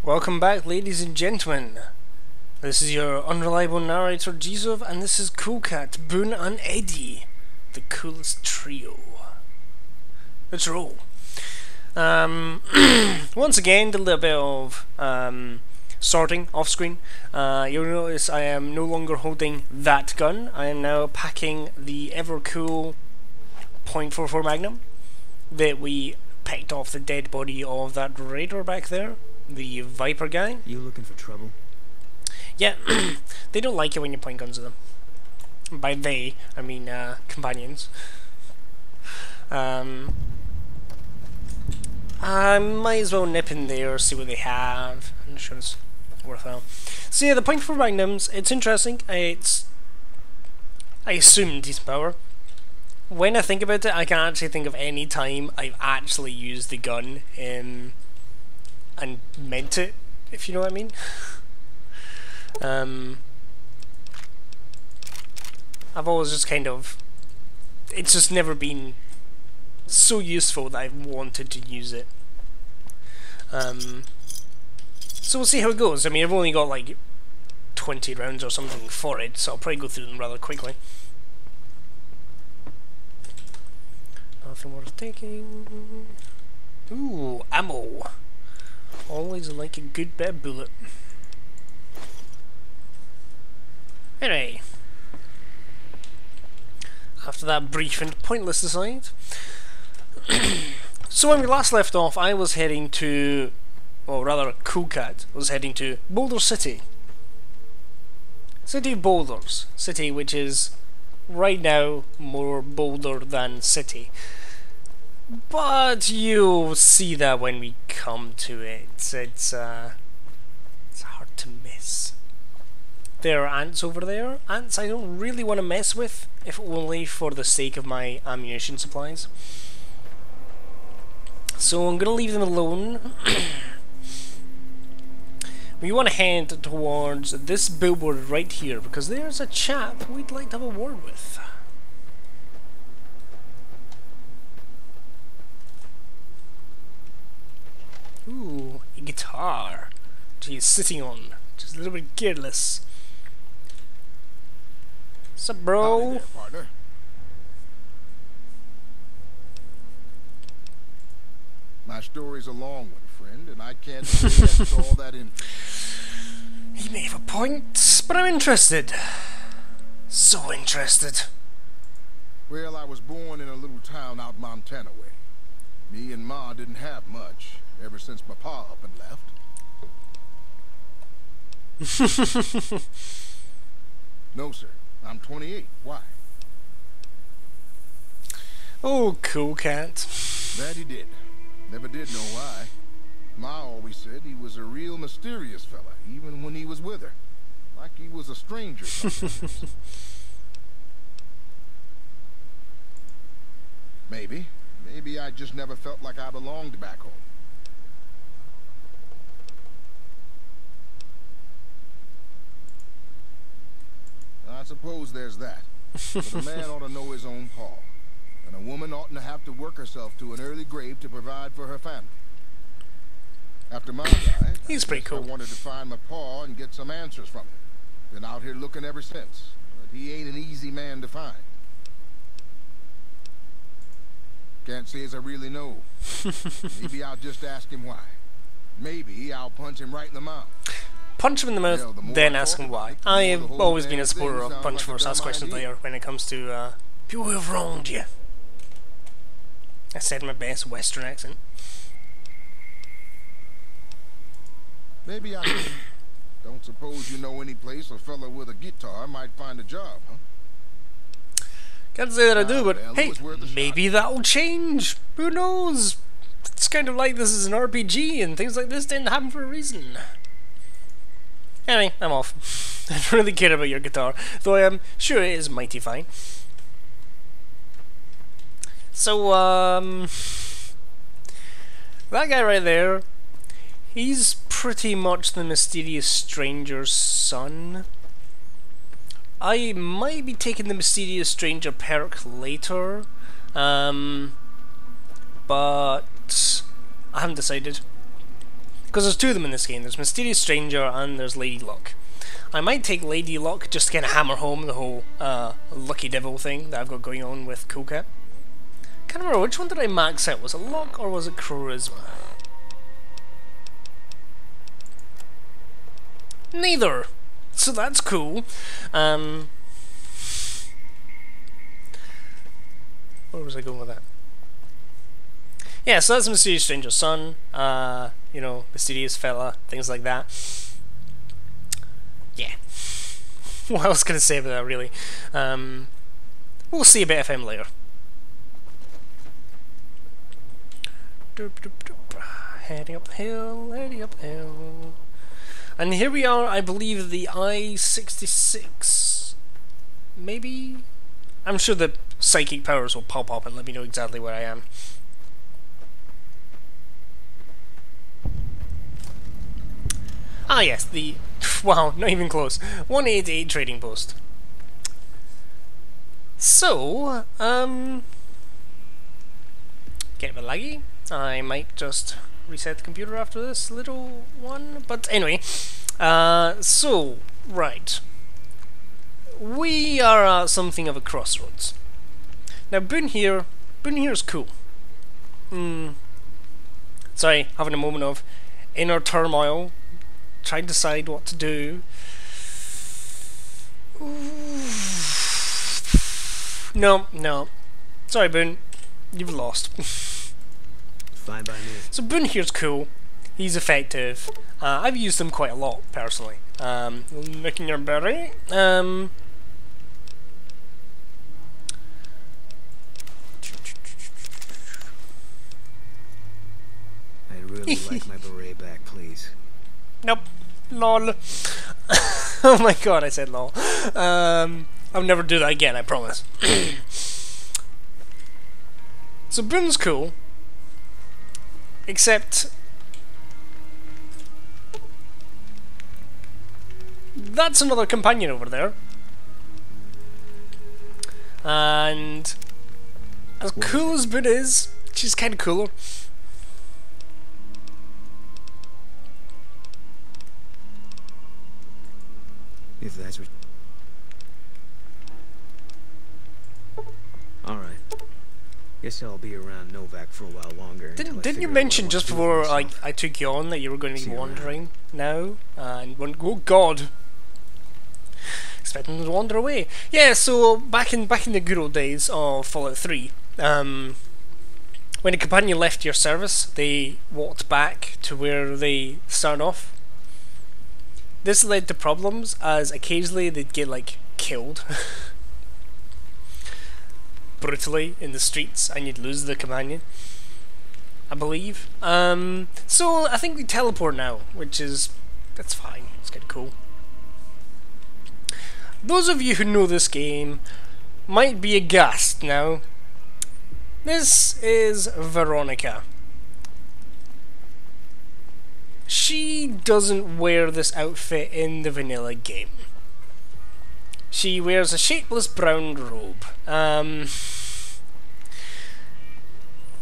Welcome back, ladies and gentlemen. This is your unreliable narrator, Jisov, and this is Cool Cat, Boone, and Eddie, the coolest trio. Let's roll. Once again, did a little bit of sorting off screen. You'll notice I am no longer holding that gun. I am now packing the ever cool .44 Magnum that we picked off the dead body of that raider back there. The Viper guy. You looking for trouble? Yeah, they don't like it when you point guns at them. By they, I mean companions. I might as well nip in there, see what they have. I'm not sure it's worthwhile. So yeah, the .44 Magnums, it's interesting. I assume decent power. When I think about it, I can't actually think of any time I've actually used the gun and meant it, if you know what I mean. I've always just kind of, it's just never been so useful that I've wanted to use it. So we'll see how it goes. I mean, I've only got like 20 rounds or something for it, so I'll probably go through them rather quickly. Nothing worth taking. Ooh, ammo. Always like a good bit of bullet. Anyway, after that brief and pointless aside, so when we last left off, I was heading to, or rather, Cool Cat was heading to Boulder City. City of Boulders. City which is, right now, more boulder than city. But you'll see that when we come to it. It's hard to miss. There are ants over there. Ants I don't really want to mess with, if only for the sake of my ammunition supplies. So I'm gonna leave them alone. We want to head towards this billboard right here, because there's a chap we'd like to have a word with. Ooh, a guitar. He's sitting on. Just a little bit careless. What's up, bro? Howdy there, partner. My story's a long one, friend, and I can't say that's all that in. He may have a point, but I'm interested. So interested. Well, I was born in a little town out Montana way. Me and Ma didn't have much, ever since my pa up and left. No, sir. I'm 28. Why? Oh, Cool Cat. That he did. Never did know why. Ma always said he was a real mysterious fella, even when he was with her. Like he was a stranger sometimes. Maybe. Maybe I just never felt like I belonged back home. I suppose there's that. But a man ought to know his own paw. And a woman oughtn't to have to work herself to an early grave to provide for her family. After Ma died, He's pretty cool. I wanted to find my paw and get some answers from him. Been out here looking ever since. But he ain't an easy man to find. Can't say as I really know. Maybe I'll just ask him why. Maybe I'll punch him right in the mouth. Punch him in the mouth, then ask him why. I have always been a supporter of punch first, ask questions later when it comes to people who have wronged you. I said in my best Western accent. Maybe I can. Don't suppose you know any place a fella with a guitar might find a job, huh? Can't say that I do, but well, hey, it was worth a maybe that'll change. Who knows? It's kind of like this is an RPG, and things like this didn't happen for a reason. Anyway, I'm off. I don't really care about your guitar, though I am sure it is mighty fine. So, that guy right there, he's pretty much the mysterious stranger's son. I might be taking the mysterious stranger perk later, but I haven't decided. Because there's two of them in this game. There's Mysterious Stranger and there's Lady Luck. I might take Lady Luck just to kind of hammer home the whole Lucky Devil thing that I've got going on with Cool Cat. Can't remember, which one did I max out? Was it Luck or was it Charisma? Neither! So that's cool. Where was I going with that? Yeah, so that's Mysterious Stranger Son, you know, Mysterious Fella, things like that. Yeah. What else can I say about that, really? We'll see a bit of him later. Heading up the hill, heading up the hill. And here we are, I believe, the I-66. Maybe? I'm sure the psychic powers will pop up and let me know exactly where I am. Ah yes, the... wow, not even close. 188 trading post. So, get a bit laggy. I might just reset the computer after this little one. But anyway, so, right. We are at something of a crossroads. Now, Boone here is cool. Sorry, having a moment of inner turmoil. Trying to decide what to do. No. Sorry, Boone. You've lost. Fine by me. So Boone here's cool. He's effective. I've used him quite a lot, personally. Licking your berry. I really like my beret back, please. Nope. Lol. Oh my god, I said lol. I'll never do that again, I promise. So Boone's cool. Except... that's another companion over there. And... as cool as Boone is, she's kinda cooler. If that's what... Alright. Guess I'll be around Novak for a while longer. Didn't you mention just before I took you on that you were going to be wandering now? And went, oh god! Expecting to wander away. Yeah, so back in the good old days of Fallout 3, when a companion left your service, they walked back to where they started off. This led to problems, as occasionally they'd get, like, killed. Brutally in the streets, and you'd lose the companion, I believe. So I think we teleport now, which is... that's fine, it's kind of cool. Those of you who know this game might be aghast now. This is Veronica. She doesn't wear this outfit in the vanilla game. She wears a shapeless brown robe.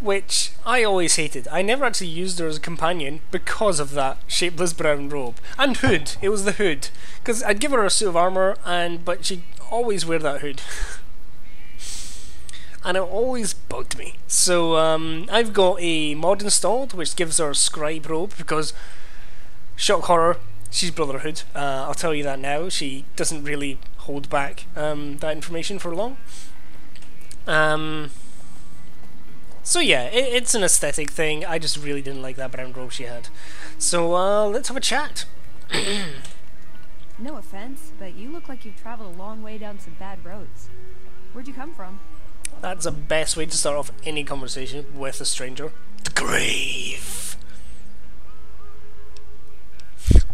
Which I always hated. I never actually used her as a companion because of that shapeless brown robe. And hood. It was the hood. Because I'd give her a suit of armour, but she'd always wear that hood. And it always bugged me. So I've got a mod installed which gives her a scribe robe, because shock horror, she's Brotherhood. I'll tell you that now. She doesn't really hold back that information for long. So yeah, it's an aesthetic thing. I just really didn't like that brown robe she had. So let's have a chat. No offense, but you look like you've traveled a long way down some bad roads. Where'd you come from? That's the best way to start off any conversation with a stranger. The grave.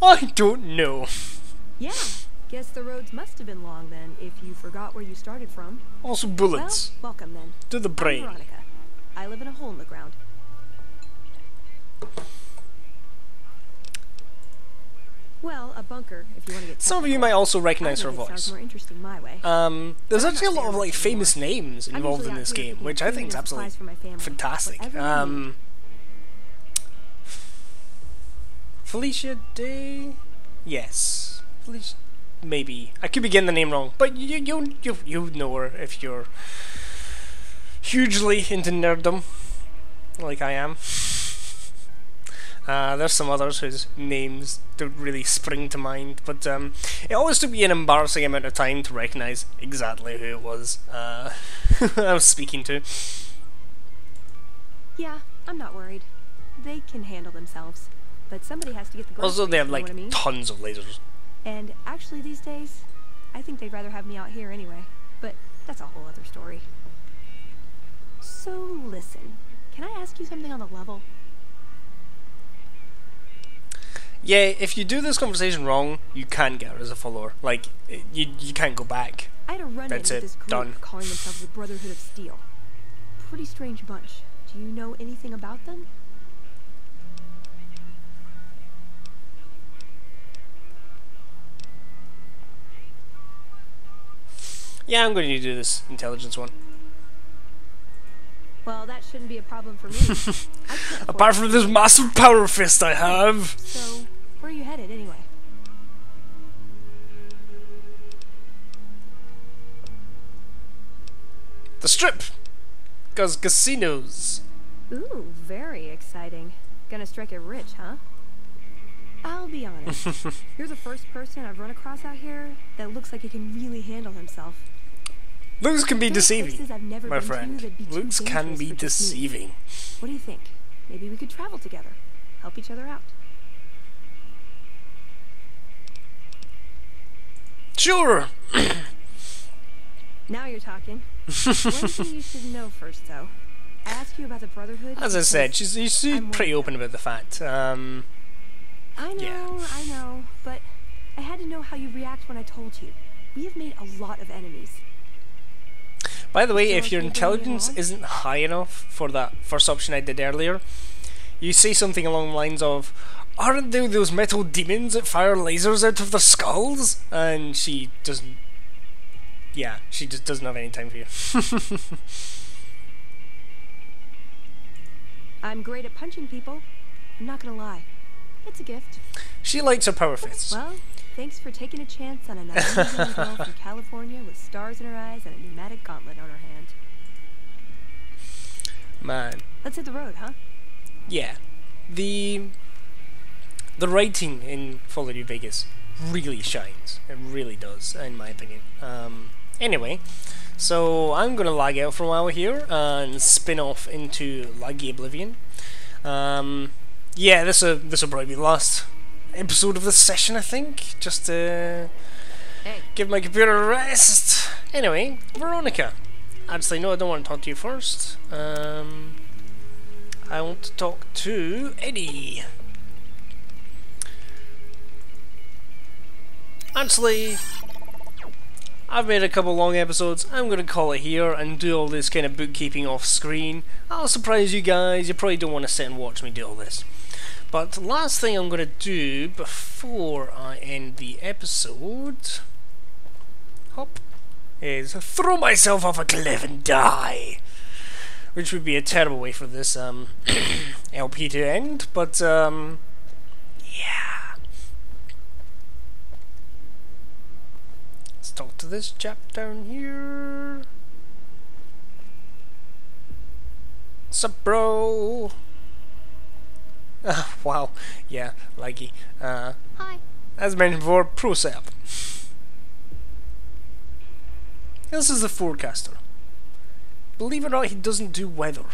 I don't know. Yeah, guess the roads must have been long then, if you forgot where you started from. Also bullets. Well, welcome then. To the brain. I'm Veronica. I live in a hole in the ground. Well, a bunker, if you want to get some of you might also recognize her voice. Sounds more interesting my way. There's actually a lot of like famous names involved in this game, which I think is absolutely fantastic. Felicia Day? Yes. Felicia... Maybe. I could be getting the name wrong, but you know her if you're hugely into nerddom, like I am. There's some others whose names don't really spring to mind, but it always took me an embarrassing amount of time to recognise exactly who it was I was speaking to. Yeah, I'm not worried. They can handle themselves. But somebody has to get the groceries, Also, they have you know like what I mean? tons of lasers. And actually these days, I think they'd rather have me out here anyway. But that's a whole other story. So listen, can I ask you something on the level? Yeah, if you do this conversation wrong, you can get her as a follower. Like, you can't go back. I had a run-in with That's it. this group Done. calling themselves the Brotherhood of Steel. Pretty strange bunch. Do you know anything about them? Yeah, I'm going to do this intelligence one. Well, that shouldn't be a problem for me. I can't Apart afford from this massive power fist I have. it. So, where are you headed anyway? The Strip. Because casinos. Ooh, very exciting. Gonna strike it rich, huh? I'll be honest. You're the first person I've run across out here that looks like he can really handle himself. Looks can be There are deceiving, places I've never my been to friend. that'd be too Looks can dangerous be for just me. deceiving. What do you think? Maybe we could travel together. Help each other out. Sure. Now you're talking. One thing you should know first, though. I asked you about the Brotherhood. As I said, because she's I'm pretty worried. open about the fact. I know, yeah. I know, but I had to know how you react when I told you. We have made a lot of enemies. By the way, Feel if like your you're doing it intelligence wrong? isn't high enough for that first option I did earlier, you say something along the lines of, "Aren't there those metal demons that fire lasers out of their skulls?" And she doesn't. Yeah, she just doesn't have any time for you. I'm great at punching people. I'm not gonna lie. It's a gift. She likes her power fists. Well, thanks for taking a chance on a naive young girl from California with stars in her eyes and a pneumatic gauntlet on her hand. Man. Let's hit the road, huh? Yeah. The writing in Fallout New Vegas really shines. It really does, in my opinion. Anyway, so I'm gonna lag out for a while here and spin off into Laggy Oblivion. Yeah, this'll probably be the last episode of this session, I think. Just to give my computer a rest. Anyway, Veronica. Actually, no, I don't want to talk to you first. I want to talk to Eddie. Actually, I've made a couple long episodes. I'm going to call it here and do all this kind of bookkeeping off screen. I'll surprise you guys. You probably don't want to sit and watch me do all this. But the last thing I'm going to do before I end the episode, hop, is throw myself off a cliff and die. Which would be a terrible way for this LP to end, but yeah. Let's talk to this chap down here. Sup, bro? Wow, yeah, laggy. Hi. As mentioned before, ProSep. This is the forecaster. Believe it or not, he doesn't do weather.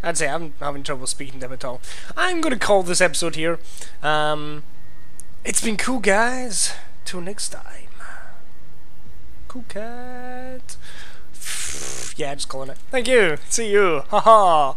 I'd say I'm having trouble speaking to him at all. I'm going to call this episode here. It's been cool, guys. Till next time. Cool cat. Yeah, just calling it. Thank you. See you. Haha.